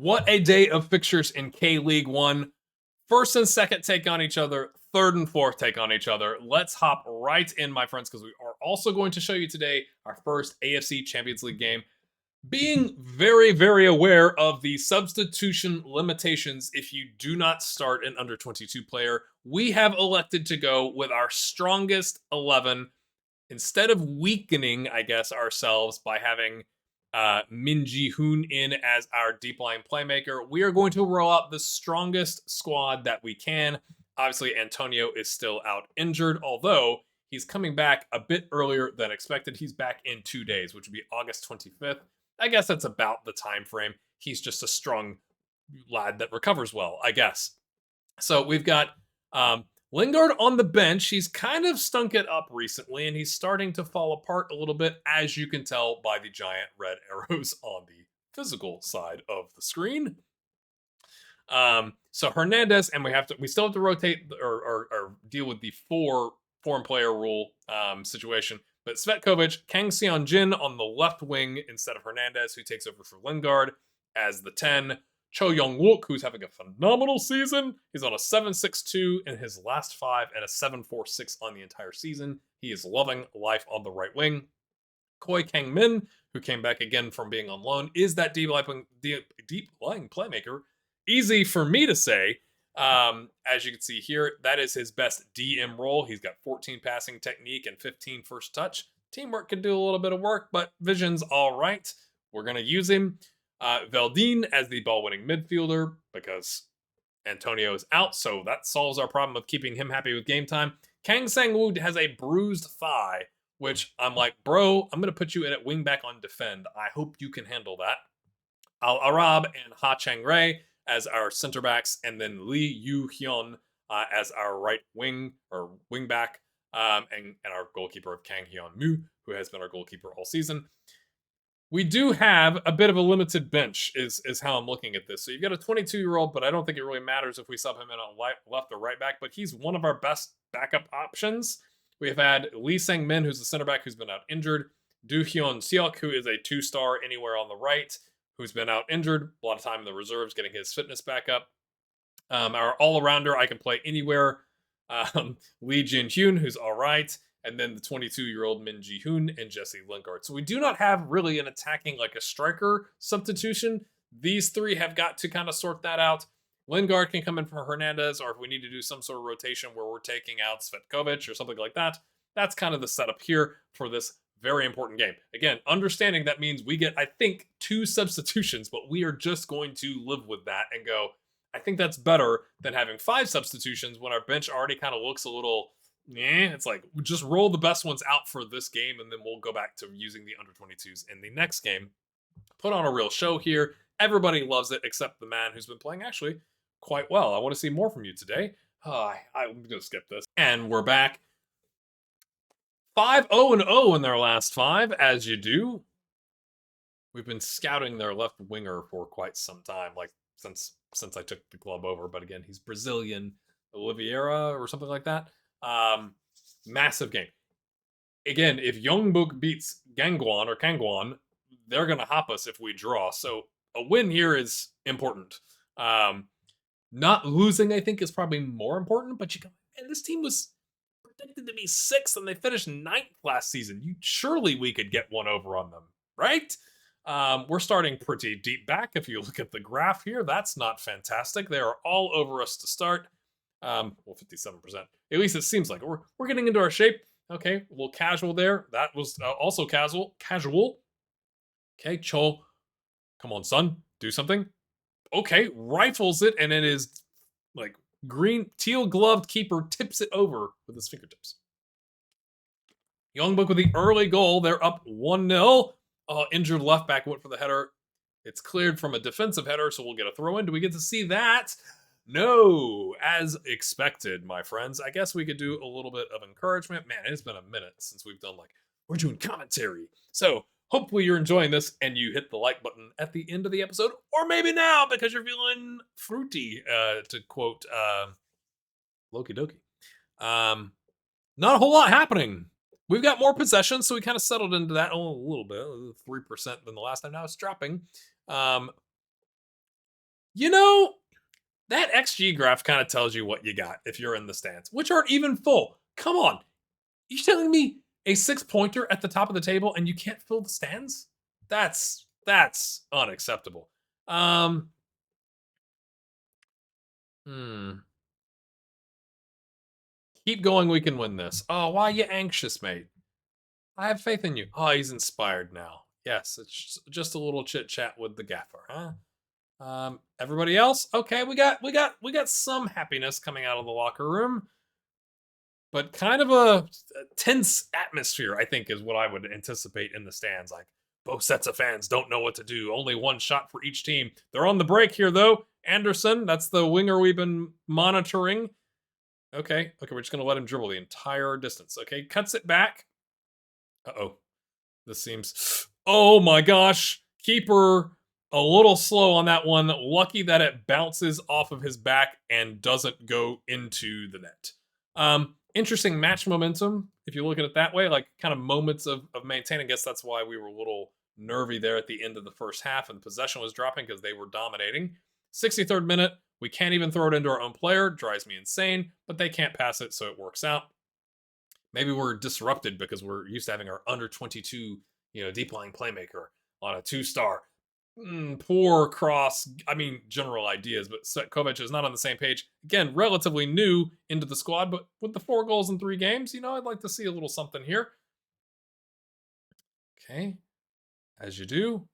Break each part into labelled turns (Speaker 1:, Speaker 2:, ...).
Speaker 1: What a day of fixtures in K League One. First and second take on each other, third and fourth take on each other. Let's hop right in, my friends, because we are also going to show you today our first AFC Champions League game. Being very, very aware of the substitution limitations if you do not start an under 22 player, we have elected to go with our strongest 11 instead of weakening, I guess, ourselves by having Min Ji-hoon in as our deep line playmaker. We are going to roll out the strongest squad that we can. Obviously, Antonio is still out injured, although he's coming back a bit earlier than expected. He's back in 2 days, which would be August 25th. I guess that's about the time frame. He's just a strong lad that recovers well, I guess. So we've got Lingard on the bench. He's kind of stunk it up recently, and he's starting to fall apart a little bit, as you can tell by the giant red arrows on the physical side of the screen. So Hernandez, and we still have to rotate or deal with the 4 foreign player rule situation. But Cvetkovic, Kang Seon-jin on the left wing instead of Hernandez, who takes over for Lingard as the 10. Cho Young-wook, who's having a phenomenal season. He's on a 7.62 in his last 5 and a 7.46 on the entire season. He is loving life on the right wing. Koi Kang-min, who came back again from being on loan, is that deep lying playmaker. Easy for me to say. As you can see here, that is his best DM role. He's got 14 passing technique and 15 first touch. Teamwork can do a little bit of work, but vision's all right. We're going to use him. Veldin as the ball-winning midfielder because Antonio is out, so that solves our problem of keeping him happy with game time. Kang Sang-woo has a bruised thigh, which I'm like, bro, I'm going to put you in at wing-back on defend. I hope you can handle that. Al-Arab and Ha Chang-rae as our center backs, and then Lee Yu-hyun as our right wing or wing back, and our goalkeeper of Kang Hyun-moo, who has been our goalkeeper all season. We do have a bit of a limited bench, is how I'm looking at this. So you've got a 22-year-old, but I don't think it really matters if we sub him in on left or right back, but he's one of our best backup options. We have had Lee Sang-min, who's the center back, who's been out injured. Do Hyun-seok, who is a 2-star anywhere on the right, who's been out injured, a lot of time in the reserves, getting his fitness back up. Our all-arounder, I can play anywhere. Lee Jin-hyun, who's all right. And then the 22-year-old Min Ji-hoon and Jesse Lingard. So we do not have really an attacking, like a striker substitution. These 3 have got to kind of sort that out. Lingard can come in for Hernandez, or if we need to do some sort of rotation where we're taking out Cvetkovic or something like that, that's kind of the setup here for this very important game. Again, understanding that means we get, I think, 2 substitutions, but we are just going to live with that and go, I think that's better than having 5 substitutions when our bench already kind of looks a little... It's like, just roll the best ones out for this game, and then we'll go back to using the under-22s in the next game. Put on a real show here. Everybody loves it, except the man who's been playing actually quite well. I want to see more from you today. I'm going to skip this. And we're back. 5-0-0 in their last 5, as you do. We've been scouting their left winger for quite some time, like since I took the club over. But again, he's Brazilian, Oliveira or something like that. Massive game. Again, if Youngbook beats Kangwon, they're going to hop us if we draw. So a win here is important. Not losing, I think, is probably more important. But this team was predicted to be 6th, and they finished 9th last season. Surely we could get one over on them, right? We're starting pretty deep back. If you look at the graph here, that's not fantastic. They are all over us to start. 57%. At least it seems like we're getting into our shape. Okay, a little casual there. That was also casual. Okay, Cho, come on, son, do something. Okay, rifles it, and it is like green, teal-gloved keeper tips it over with his fingertips. Youngbook with the early goal. They're up 1-0. Injured left back went for the header. It's cleared from a defensive header, so we'll get a throw in. Do we get to see that? No, as expected, my friends. I guess we could do a little bit of encouragement. Man, it's been a minute since we've done we're doing commentary. So hopefully you're enjoying this and you hit the like button at the end of the episode, or maybe now because you're feeling fruity, to quote Loki Doki. Not a whole lot happening. We've got more possession, so we kind of settled into that a little bit, 3% than the last time. Now it's dropping. You know, that XG graph kind of tells you what you got if you're in the stands, which aren't even full. Come on. You're telling me a 6-pointer at the top of the table and you can't fill the stands? That's unacceptable. Hmm. Keep going, we can win this. Oh, why are you anxious, mate? I have faith in you. Oh, he's inspired now. Yes, it's just a little chit chat with the gaffer, huh? Everybody else, okay, we got some happiness coming out of the locker room, but kind of a tense atmosphere, I think, is what I would anticipate in the stands. Like both sets of fans don't know what to do. Only one shot for each team. They're on the break here, though. Anderson, that's the winger we've been monitoring. Okay, we're just gonna let him dribble the entire distance. Okay, cuts it back. Uh-oh. This seems. Oh my gosh. Keeper a little slow on that one. Lucky that it bounces off of his back and doesn't go into the net. Interesting match momentum, if you look at it that way, like kind of moments of maintaining. I guess that's why we were a little nervy there at the end of the first half and possession was dropping because they were dominating. 63rd minute, we can't even throw it into our own player. Drives me insane, but they can't pass it, so it works out. Maybe we're disrupted because we're used to having our under 22, deep lying playmaker on a 2-star. Poor cross. I mean, general ideas, but Setkovic is not on the same page. Again, relatively new into the squad, but with the 4 goals in 3 games, I'd like to see a little something here. Okay, as you do.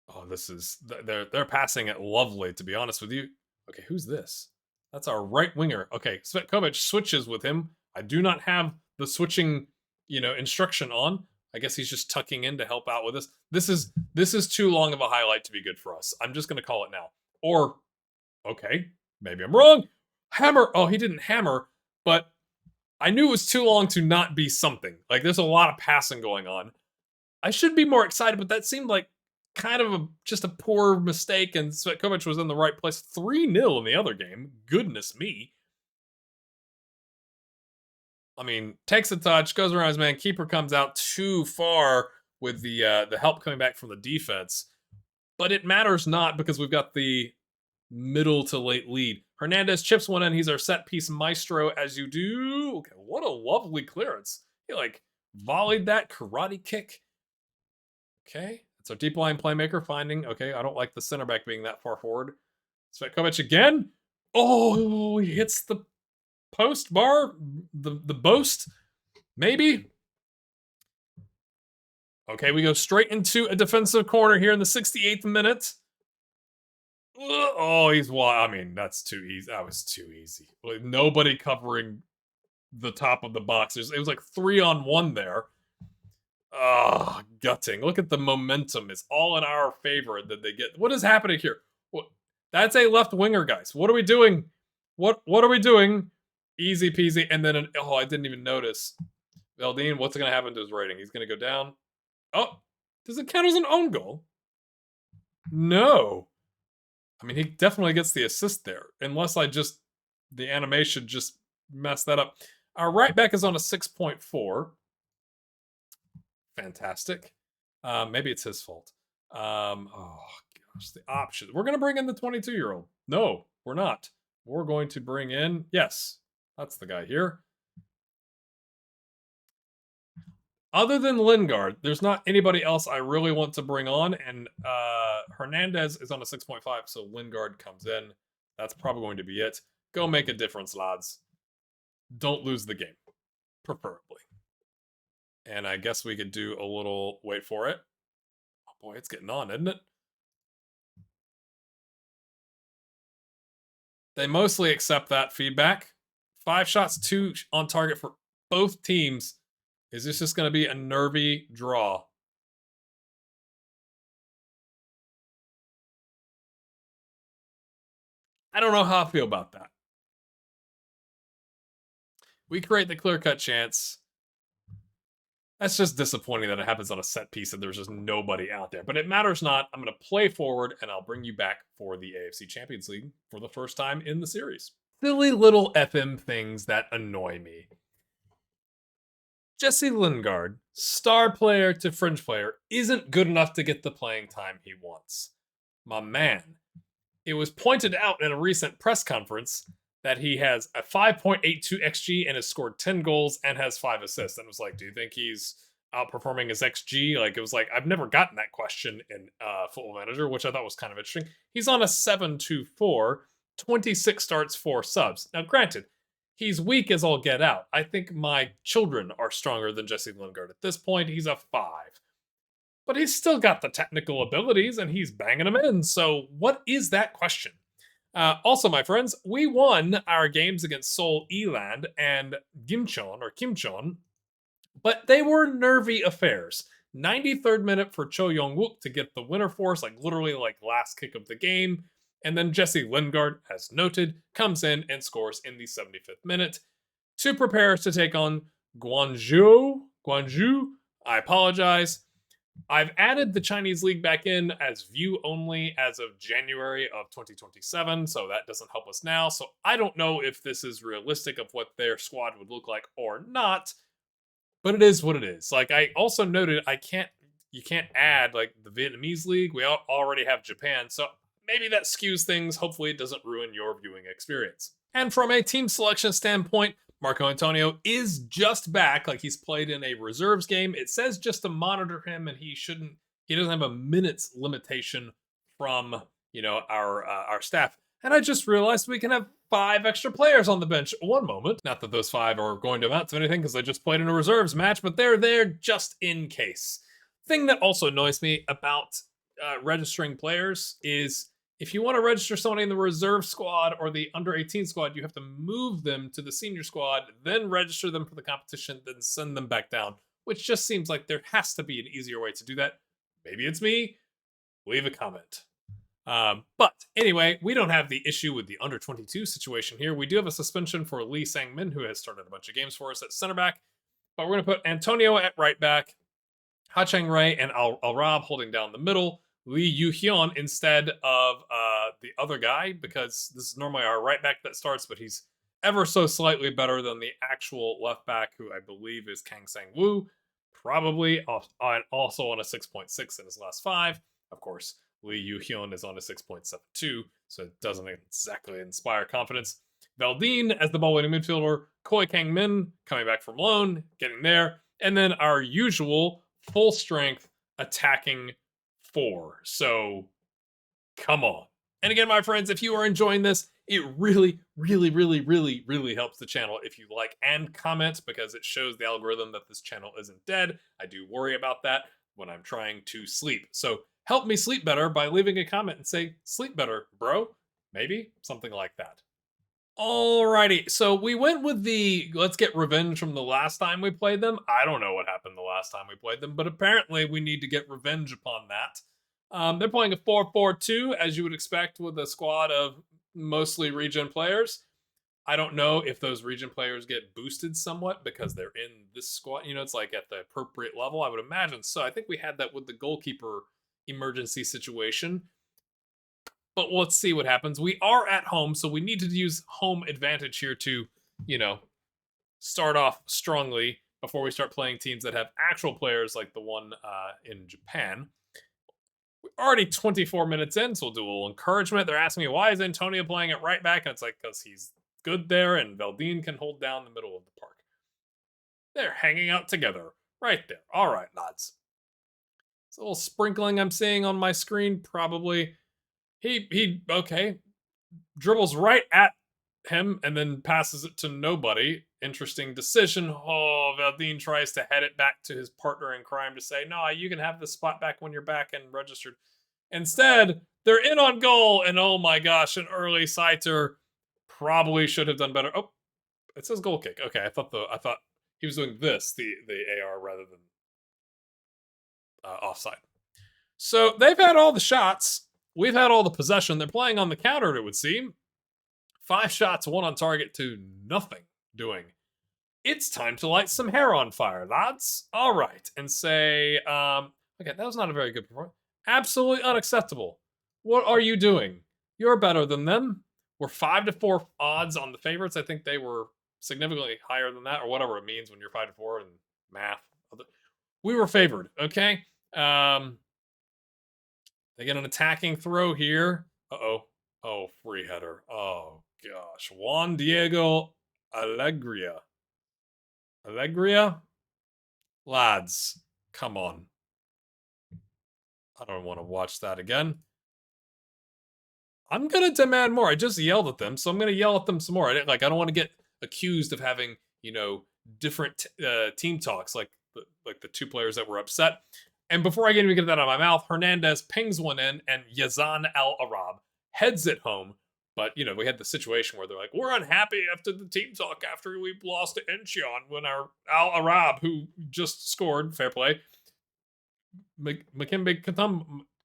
Speaker 1: Oh, this is they're passing it lovely. To be honest with you. Okay, who's this? That's our right winger. Okay, Svetkovic switches with him. I do not have the switching, instruction on. I guess he's just tucking in to help out with us. This is too long of a highlight to be good for us. I'm just going to call it now. Or, okay, maybe I'm wrong. Hammer. Oh, he didn't hammer, but I knew it was too long to not be something. Like, there's a lot of passing going on. I should be more excited, but that seemed like kind of just a poor mistake, and Svetkovic was in the right place. 3-0 in the other game. Goodness me. I mean, takes a touch, goes around his man. Keeper comes out too far with the help coming back from the defense. But it matters not because we've got the middle to late lead. Hernandez chips one in. He's our set piece maestro, as you do. Okay, what a lovely clearance. He volleyed that karate kick. Okay, it's our deep line playmaker finding. Okay, I don't like the center back being that far forward. Svetkovic again. Oh, he hits the post bar, the boast, maybe. Okay, we go straight into a defensive corner here in the 68th minute. Oh, he's wild. I mean, that's too easy. That was too easy. Like, nobody covering the top of the box. It was like 3-on-1 there. Oh, gutting. Look at the momentum. It's all in our favor that they get. What is happening here? What? That's a left winger, guys. What are we doing? What are we doing? Easy peasy. And then, I didn't even notice. Veldine, what's going to happen to his rating? He's going to go down. Oh, does it count as an own goal? No. I mean, he definitely gets the assist there. Unless the animation just messed that up. Our right back is on a 6.4. Fantastic. Maybe it's his fault. Oh gosh, the option. We're gonna bring in the 22-year-old. No, we're not. We're going to bring in. Yes, that's the guy here. Other than Lingard, there's not anybody else I really want to bring on, and Hernandez is on a 6.5, so Lingard comes in. That's probably going to be it. Go make a difference, lads. Don't lose the game, preferably. And I guess we could do a little, wait for it. Oh boy, it's getting on, isn't it? They mostly accept that feedback. 5 shots, 2 on target for both teams. Is this just going to be a nervy draw? I don't know how I feel about that. We create the clear-cut chance. That's just disappointing that it happens on a set piece and there's just nobody out there. But it matters not. I'm going to play forward and I'll bring you back for the AFC Champions League for the first time in the series. Silly little FM things that annoy me. Jesse Lingard, star player to fringe player, isn't good enough to get the playing time he wants. My man, It was pointed out in a recent press conference that he has a 5.82 xG and has scored 10 goals and has 5 assists. And it was like, do you think he's outperforming his xG? Like, it was like, I've never gotten that question in Football Manager, which I thought was kind of interesting. He's on a 7.24, 26 starts, 4 subs. Now, granted, he's weak as all get out. I think my children are stronger than Jesse Lingard. At this point, he's a 5. But he's still got the technical abilities and he's banging them in. So, what is that question? Also, my friends, we won our games against Seoul Eland and Kimcheon, but they were nervy affairs. 93rd minute for Cho Young-wook to get the winner for us, like literally like last kick of the game. And then Jesse Lingard, as noted, comes in and scores in the 75th minute to prepare us to take on Gwangju. I apologize. I've added the Chinese League back in as view only as of January of 2027, so that doesn't help us now. So I don't know if this is realistic of what their squad would look like or not, but it is what it is. Like, I also noted you can't add like the Vietnamese League. We already have Japan, so maybe that skews things. Hopefully it doesn't ruin your viewing experience. And from a team selection standpoint, Marco Antonio is just back, like he's played in a reserves game. It says just to monitor him, and he doesn't have a minutes limitation from, our staff. And I just realized we can have 5 extra players on the bench. One moment. Not that those 5 are going to amount to anything because they just played in a reserves match, but they're there just in case. Thing that also annoys me about registering players is if you want to register somebody in the reserve squad or the under 18 squad, you have to move them to the senior squad, then register them for the competition, then send them back down, which just seems like there has to be an easier way to do that. Maybe it's me. Leave a comment. But anyway, we don't have the issue with the under 22 situation here. We do have a suspension for Lee Sang-min, who has started a bunch of games for us at center back. But we're going to put Antonio at right back, Ha Chang-Rai and Al Rab holding down the middle, Lee Yu-hyun instead of the other guy, because this is normally our right back that starts, but he's ever so slightly better than the actual left back, who I believe is Kang Sang-woo, probably also on a 6.6 in his last 5. Of course, Lee Yu-hyun is on a 6.72, so it doesn't exactly inspire confidence. Valdine as the ball-winning midfielder, Koi Kang-min coming back from loan, getting there, and then our usual full-strength attacking 4. So, come on. And again, my friends, if you are enjoying this, it really, really, really, really, really helps the channel if you like and comment, because it shows the algorithm that this channel isn't dead. I do worry about that when I'm trying to sleep. So help me sleep better by leaving a comment and say, sleep better, bro. Maybe something like that. Alrighty, so we went with the let's get revenge from the last time we played them. I don't know what happened the last time we played them, but apparently we need to get revenge upon that. They're playing a 4-4-2, as you would expect with a squad of mostly region players. I don't know if those region players get boosted somewhat because they're in this squad. It's like at the appropriate level. I would imagine so. I think we had that with the goalkeeper emergency situation. But let's see what happens. We are at home, so we need to use home advantage here to, start off strongly before we start playing teams that have actual players like the one in Japan. We're already 24 minutes in, so we'll do a little encouragement. They're asking me, why is Antonio playing at right back? And it's like, because he's good there, and Valdine can hold down the middle of the park. They're hanging out together right there. All right, lads. It's a little sprinkling I'm seeing on my screen, probably. He dribbles right at him and then passes it to nobody. Interesting decision. Oh, Valdine tries to head it back to his partner in crime to say, no, you can have the spot back when you're back and registered. Instead, they're in on goal, and oh my gosh, an early Saiter probably should have done better. Oh, it says goal kick. Okay, I thought he was doing this, the AR rather than offside. So they've had all the shots. We've had all the possession. They're playing on the counter, it would seem. 5 shots, 1 on target to nothing doing. It's time to light some hair on fire, lads. All right. And say, okay, that was not a very good performance. Absolutely unacceptable. What are you doing? You're better than them. We're 5-4 odds on the favorites. I think they were significantly higher than that, or whatever it means when you're 5-4 in math. We were favored, okay? They get an attacking throw here. Uh-oh. Oh, free header. Oh, gosh. Juan Diego Alegria. Alegria? Lads, come on. I don't want to watch that again. I'm gonna demand more. I just yelled at them, so I'm gonna yell at them some more. I don't want to get accused of having, different team talks like the two players that were upset. And before I can even get that out of my mouth, Hernandez pings one in, and Yazan Al Arab heads it home. But we had the situation where they're like, "We're unhappy after the team talk after we lost to Enchion when our Al Arab, who just scored, fair play, Katimbe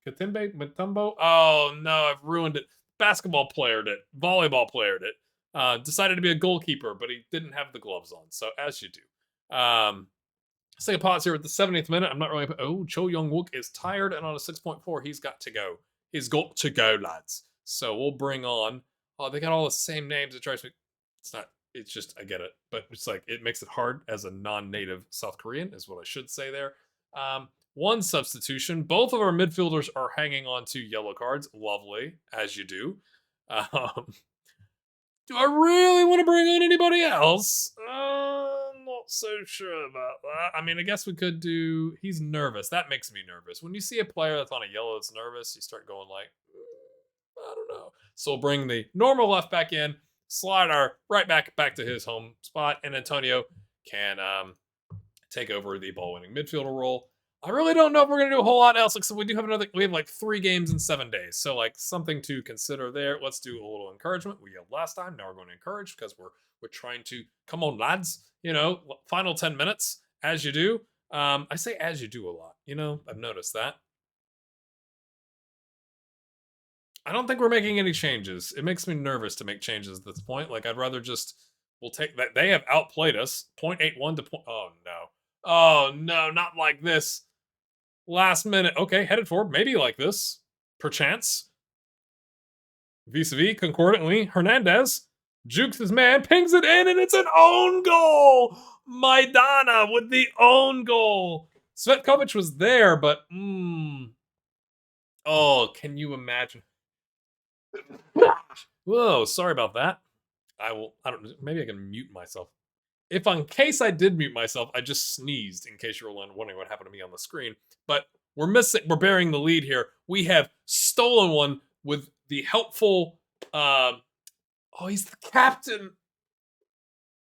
Speaker 1: Mutombo. Oh no, I've ruined it. Basketball playered it. Volleyball playered it. Decided to be a goalkeeper, but he didn't have the gloves on. So as you do. Let's take a pause here at the 70th minute. I'm not really. Oh, Cho Young Wook is tired and on a 6.4. He's got to go. He's got to go, lads. So we'll bring on. Oh, they got all the same names. It drives me. It's not. It's just I get it, but it's like it makes it hard as a non-native South Korean, is what I should say there. One substitution. Both of our midfielders are hanging on to yellow cards. Lovely, as you do. Do I really want to bring on anybody else? I'm not so sure about that. I mean, I guess we could do... He's nervous. That makes me nervous. When you see a player that's on a yellow that's nervous, you start going like, I don't know. So we'll bring the normal left back in, slide our right back to his home spot, and Antonio can take over the ball-winning midfielder role. I really don't know if we're going to do a whole lot else, except we have like 3 games in 7 days. So like something to consider there. Let's do a little encouragement. We yelled last time. Now we're going to encourage because we're trying to, come on lads, final 10 minutes as you do. I say as you do a lot, I've noticed that. I don't think we're making any changes. It makes me nervous to make changes at this point. Like I'd rather we'll take that. They have outplayed us 0.81 to oh no, not like this. Last minute. Okay, headed forward. Maybe like this. Perchance. Vis-a-vis, concordantly, Hernandez jukes his man, pings it in, and it's an own goal! Maidana with the own goal. Svetkovic was there, but oh, can you imagine? Whoa, sorry about that. Maybe I can mute myself. If in case I did mute myself, I just sneezed in case you were wondering what happened to me on the screen. But we're bearing the lead here. We have stolen one with the helpful, he's the captain.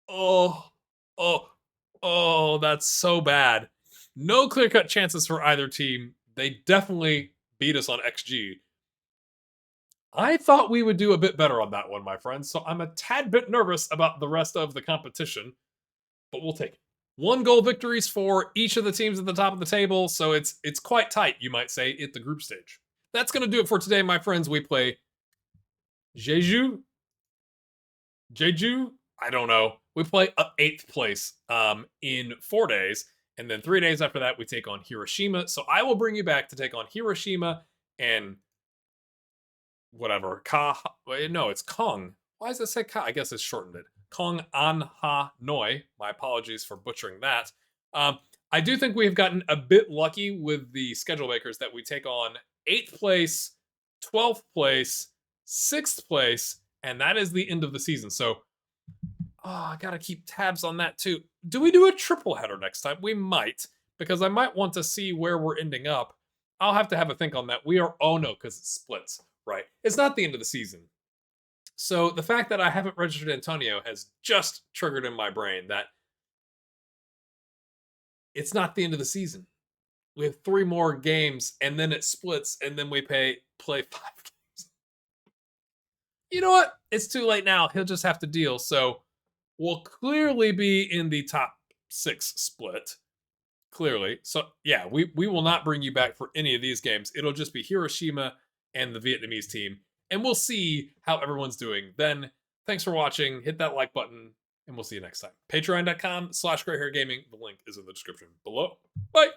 Speaker 1: Oh, that's so bad. No clear-cut chances for either team. They definitely beat us on XG. I thought we would do a bit better on that one, my friends, so I'm a tad bit nervous about the rest of the competition. But we'll take it. 1 goal victories for each of the teams at the top of the table, so it's quite tight, you might say, at the group stage. That's going to do it for today, my friends. We play Jeju? I don't know. We play up 8th place in 4 days, and then 3 days after that, we take on Hiroshima. So I will bring you back to take on Hiroshima and whatever. It's Kong. Why does it say Ka? I guess it's shortened it. Kong An Ha Noi. My apologies for butchering that. I do think we have gotten a bit lucky with the schedule makers that we take on 8th place, 12th place, 6th place, and that is the end of the season. So, I gotta keep tabs on that too. Do we do a triple header next time? We might, because I might want to see where we're ending up. I'll have to have a think on that. Because it splits, right? It's not the end of the season. So the fact that I haven't registered Antonio has just triggered in my brain that it's not the end of the season. We have 3 more games, and then it splits, and then we play 5 games. You know what? It's too late now. He'll just have to deal. So we'll clearly be in the top 6 split. Clearly. So yeah, we will not bring you back for any of these games. It'll just be Hiroshima and the Vietnamese team. And we'll see how everyone's doing. Then, thanks for watching. Hit that like button, and we'll see you next time. Patreon.com/GrayHairGaming. The link is in the description below. Bye!